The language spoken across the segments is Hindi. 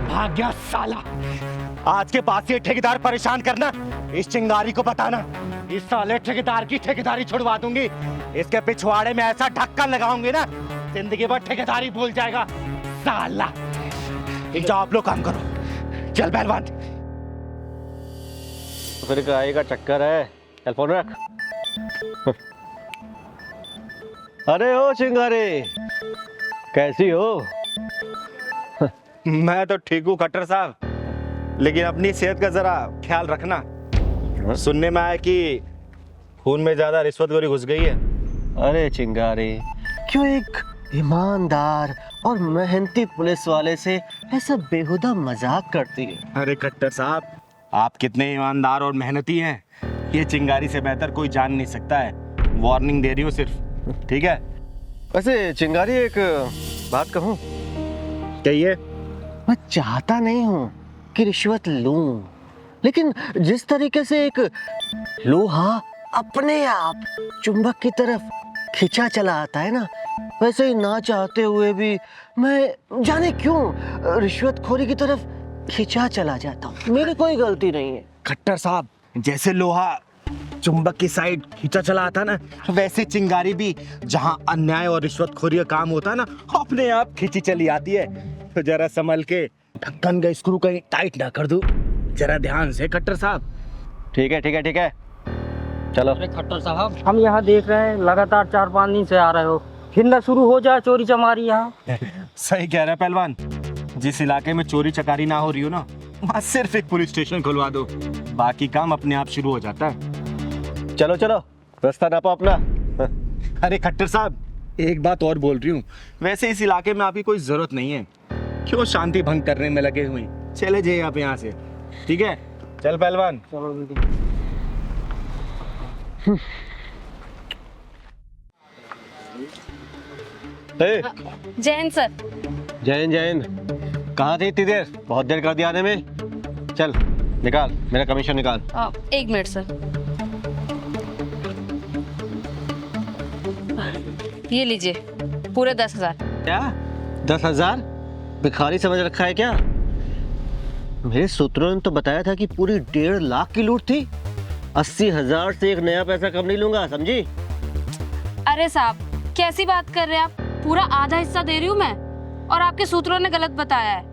भाग गया साला। आज के बाद से ठेकेदार परेशान करना, इस चिंगारी को बताना, इस साले ठेकेदार की ठेकेदारी छुड़वा दूंगी। इसके पिछवाड़े में ऐसा ढक्कन लगाऊंगी ना, जिंदगी भर ठेकेदारी भूल जाएगा साला। जाओ आप लोग काम करो, चल पहलवान। फिर गाय का चक्कर है, चल फोन रख। अरे ओ चिंगारी, कैसी हो? मैं तो ठीक हूँ खट्टर साहब, लेकिन अपनी सेहत का जरा ख्याल रखना। सुनने में आया कि खून में ज्यादा रिश्वतखोरी घुस गई है। अरे चिंगारी, क्यों एक ईमानदार और मेहनती पुलिस वाले से ऐसा बेहुदा मजाक करती है? अरे खट्टर साहब, आप कितने ईमानदार और मेहनती हैं, ये चिंगारी से बेहतर कोई जान नहीं सकता है। वार्निंग दे रही हूँ सिर्फ, ठीक है? वैसे चिंगारी, एक बात कहूँ? कहिए। मैं चाहता नहीं हूँ कि रिश्वत लूं, लेकिन जिस तरीके से एक लोहा अपने आप चुंबक की तरफ खिंचा चला आता है ना, वैसे ही ना चाहते हुए भी मैं जाने क्यों रिश्वतखोरी की तरफ खिंचा चला जाता हूँ। मेरी कोई गलती नहीं है। खट्टर साहब, जैसे लोहा चुंबक की साइड खींचा चला आता ना, वैसे चिंगारी भी जहाँ अन्याय और रिश्वतखोरी का काम होता है ना, अपने आप खींची चली आती है। तो जरा संभल के, ढक्कन का स्क्रू कहीं टाइट ना कर दूं, जरा ध्यान से खट्टर साहब। ठीक है, ठीक है, ठीक है, चलो। अरे खट्टर साहब, हम यहाँ देख रहे हैं लगातार 4-5 दिन से आ रहे हो, फिर ना शुरू हो जाए चोरी चमारी यहाँ। सही कह रहा है पहलवान, जिस इलाके में चोरी चकारी ना हो रही हो ना, वहाँ सिर्फ एक पुलिस स्टेशन खुलवा दो, बाकी काम अपने आप शुरू हो जाता है। चलो चलो, रास्ता नापो अपना। अरे खट्टर साहब, एक बात और बोल रही हूँ, वैसे इस इलाके में आपकी कोई जरूरत नहीं है, क्यों शांति भंग करने में लगे हुए? चले जाइए आप यहाँ से, ठीक है? चल पहलवान। चलो दीदी। जैन सर। जैन जैन, कहाँ थी इतनी देर? बहुत देर कर दिया आने में। चल निकाल, मेरा कमीशन निकाल। 1 मिनट सर, ये लीजिए पूरे 10,000। क्या 10,000? भिखारी समझ रखा है क्या? मेरे सूत्रों ने तो बताया था कि पूरी 1.5 लाख की लूट थी। 80,000 से एक नया पैसा कम नहीं लूंगा, समझी? अरे साहब, कैसी बात कर रहे हैं आप? पूरा आधा हिस्सा दे रही हूँ मैं, और आपके सूत्रों ने गलत बताया है।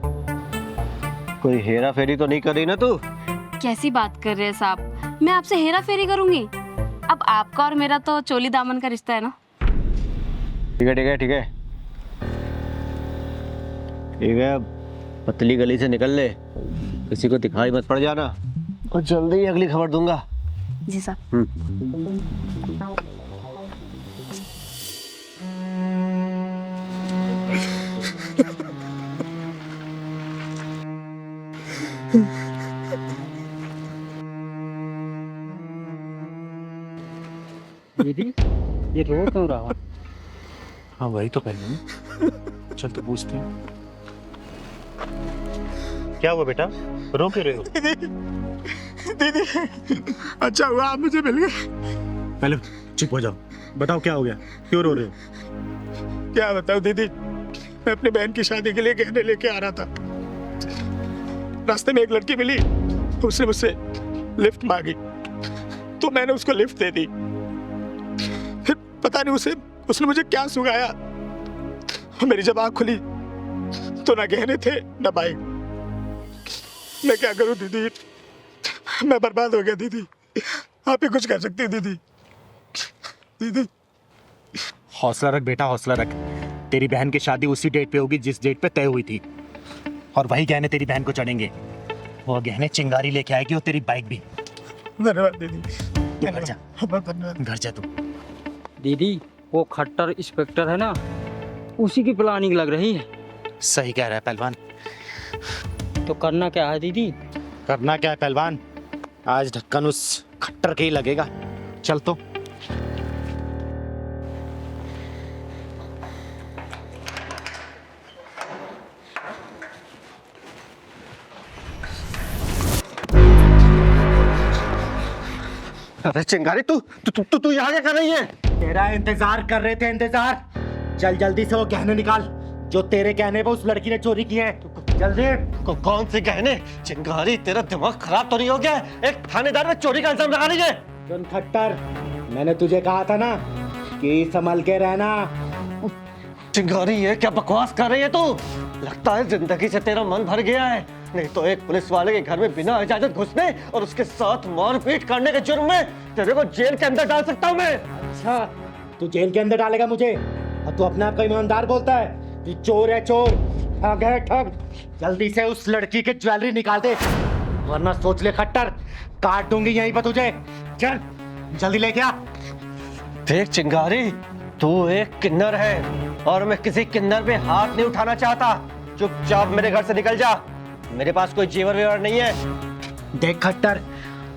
कोई हेरा फेरी तो नहीं कर रही ना तू? कैसी बात कर रहे हैं साहब, मैं आपसे हेरा फेरी करूंगी? अब आपका और मेरा तो चोली दामन का रिश्ता है ना। ठीक है, ठीक है, ठीक है, ठीक है। पतली गली से निकल ले, किसी को दिखाई मत पड़ जाना, और जल्दी ही अगली खबर दूंगा। जी साहब। दीदी, ये रो क्यों रहा? हाँ वही तो पहले, चल तो पूछते हैं। क्या हुआ बेटा, रो क्यों रहे हो? दीदी, अच्छा हुआ आप मुझे मिल गए। पहले चुप हो जाओ, बताओ क्या हो गया, क्यों रो रहे हो? क्या बताऊं दीदी, मैं अपनी बहन की शादी के लिए गहने लेके आ रहा था। रास्ते में एक लड़की मिली, उसने मुझसे लिफ्ट मांगी, तो मैंने उसको लिफ्ट दे दी। फिर पता नहीं उसने मुझे क्या सुगाया, मेरी जब आँख खुली तो ना गहने थे ना बाइक। मैं क्या करूं दीदी, मैं बर्बाद हो गया दीदी। आप ही कुछ कर सकती हैं दीदी। दीदी हौसला रख बेटा, हौसला रख। तेरी बहन की शादी उसी डेट पे होगी जिस डेट पे तय हुई थी, और वही गहने तेरी बहन को चढ़ेंगे। वो गहने चिंगारी लेके आएगी, और तेरी बाइक भी। धन्यवाद दीदी। घर जा, धन्यवाद। घर जा तू। दीदी, वो खट्टर इंस्पेक्टर है ना, उसी की प्लानिंग लग रही है। सही कह रहा है पहलवान। तो करना क्या है दीदी? करना क्या है पहलवान, आज ढक्कन उस खट्टर के ही लगेगा। चल तो। अरे चिंगारी, तू यहाँ क्या कर रही है? तेरा इंतजार कर रहे थे, इंतजार। चल जल्दी से वो गहने निकाल, जो तेरे कहने पे उस लड़की ने चोरी किए हैं। जल्दी। कौन से गहने? चिंगारी, तेरा दिमाग खराब तो नहीं हो गया? एक थानेदार में चोरी का इल्जाम लगा लीजिए। सुन खट्टर, मैंने तुझे कहा था ना कि संभल के रहना। चिंगारी, ये क्या बकवास कर रही है तू? लगता है जिंदगी से तेरा मन भर गया है। नहीं तो एक पुलिस वाले के घर में बिना इजाजत घुसने और उसके साथ मारपीट करने के जुर्म में तेरे को जेल के अंदर डाल सकता हूँ मैं। अच्छा, तू जेल के अंदर डालेगा मुझे और तू अपने आप को ईमानदार बोलता है? तू चोर है, चोर, ठग है, ठग। जल्दी से उस लड़की की ज्वेलरी निकाल दे, वरना सोच ले खट्टर, काट दूंगी यहीं पर तुझे। चल जल्दी लेके आ। देख चिंगारी, तू एक किन्नर है और मैं किसी किन्नर पे हाथ नहीं उठाना चाहता। चुपचाप मेरे घर से निकल जा, मेरे पास कोई जेवर वेवर नहीं है। देख खट्टर,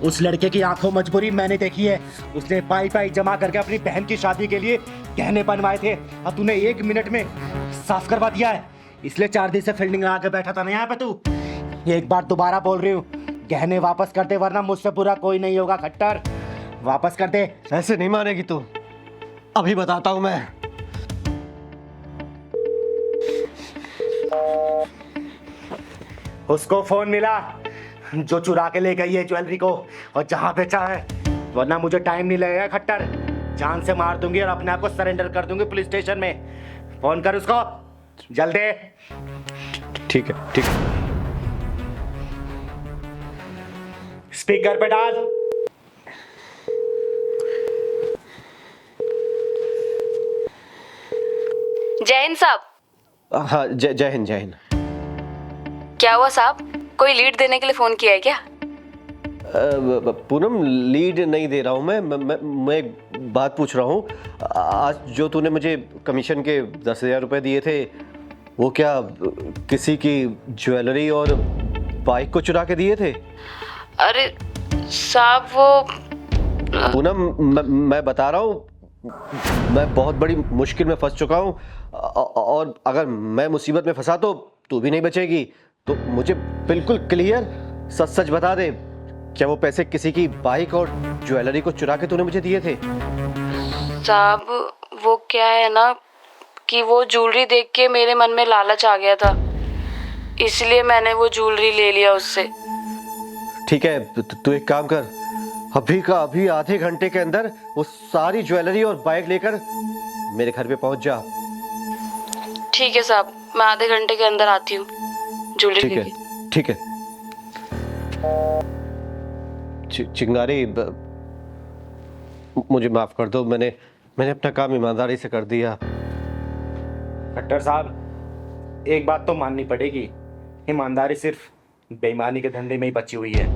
उस लड़के की आंखों मजबूरी मैंने देखी है। उसने पाई पाई जमा करके अपनी बहन की शादी के लिए गहने बनवाए थे और तूने 1 मिनट में साफ करवा दिया है। इसलिए 4 दिन से फील्डिंग लगा के बैठा था ना यहाँ पे तू। एक बार दोबारा बोल रही हूँ, गहने वापस कर दे, वरना मुझसे बुरा कोई नहीं होगा। खट्टर, वापस कर दे। ऐसे नहीं मानेगी तू, अभी बताता हूँ मैं। उसको फोन मिला जो चुरा के ले गई है ज्वेलरी को, और जहां बेचा है, वरना मुझे टाइम नहीं लगेगा खट्टर। जान से मार दूंगी और अपने आप को सरेंडर कर दूंगी पुलिस स्टेशन में। फोन कर उसको जल्दी। ठीक है, ठीक है। स्पीकर पे डाल। जय हिंद साहब। हाँ, जय हिंद, जय हिंद। क्या हुआ साहब, कोई लीड देने के लिए फोन किया है क्या? पूनम, लीड नहीं दे रहा हूँ मैं एक बात पूछ रहा हूँ। आज जो तूने मुझे कमीशन के 10,000 रुपए दिए थे, वो क्या किसी की ज्वेलरी और बाइक को चुरा के दिए थे? अरे साहब, वो पूनम, मैं बता रहा हूँ, मैं बहुत बड़ी मुश्किल में फंस चुका हूँ और अगर मैं मुसीबत में फंसा तो तू भी नहीं बचेगी। तो मुझे बिल्कुल क्लियर सच सच बता दे, क्या वो पैसे किसी की बाइक और ज्वेलरी को चुरा के तूने मुझे दिए थे? साहब, वो क्या है ना कि वो ज्वेलरी देख के मेरे मन में लालच आ गया था, इसलिए मैंने वो ज्वेलरी ले लिया उससे। ठीक है, तू एक काम कर, अभी का अभी आधे घंटे के अंदर वो सारी ज्वेलरी और बाइक लेकर मेरे घर पे पहुंच जा। ठीक है साहब, मैं आधे घंटे के अंदर आती हूँ ज्वेलरी ठीक है, लेके। ठीक है। चिंगारी, मुझे माफ कर दो, मैंने अपना काम ईमानदारी से कर दिया। खट्टर साहब, एक बात तो माननी पड़ेगी, ईमानदारी सिर्फ बेईमानी के धंधे में ही बची हुई है।